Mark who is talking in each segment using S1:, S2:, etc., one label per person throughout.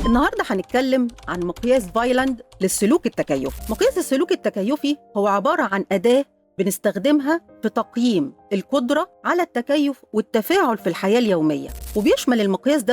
S1: النهارده هنتكلم عن مقياس فايلاند للسلوك التكيفي. مقياس السلوك التكيفي هو عبارة عن أداة بنستخدمها في تقييم القدرة على التكيف والتفاعل في الحياة اليومية، وبيشمل المقياس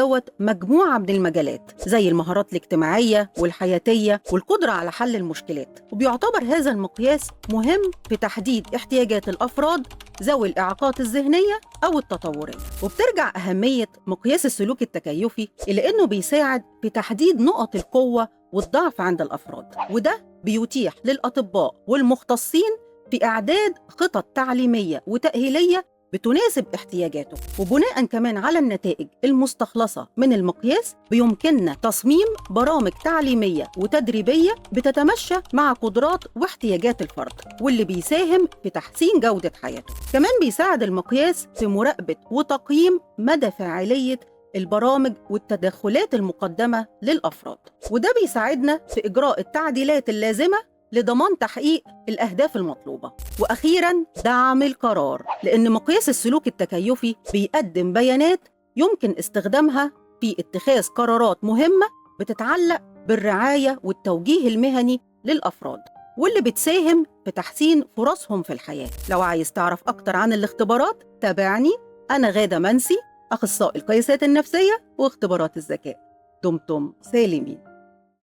S1: مجموعة من المجالات زي المهارات الاجتماعية والحياتية والقدرة على حل المشكلات. وبيعتبر هذا المقياس مهم في تحديد احتياجات الأفراد ذوي الإعاقات الذهنية أو التطورية. وبترجع أهمية مقياس السلوك التكيفي إلى أنه بيساعد في تحديد نقط القوة والضعف عند الأفراد، وده بيتيح للأطباء والمختصين في إعداد خطط تعليمية وتأهيلية بتناسب احتياجاته. وبناء كمان على النتائج المستخلصة من المقياس بيمكننا تصميم برامج تعليمية وتدريبية بتتمشى مع قدرات واحتياجات الفرد، واللي بيساهم في تحسين جودة حياته. كمان بيساعد المقياس في مراقبة وتقييم مدى فاعلية البرامج والتدخلات المقدمة للأفراد، وده بيساعدنا في إجراء التعديلات اللازمة لضمان تحقيق الأهداف المطلوبة. وأخيراً دعم القرار، لأن مقياس السلوك التكيفي بيقدم بيانات يمكن استخدامها في اتخاذ قرارات مهمة بتتعلق بالرعاية والتوجيه المهني للأفراد، واللي بتساهم في تحسين فرصهم في الحياة. لو عايز تعرف أكتر عن الاختبارات تابعني، أنا غادة منسي، أخصائي القياسات النفسية واختبارات الذكاء. دمتم سالمين.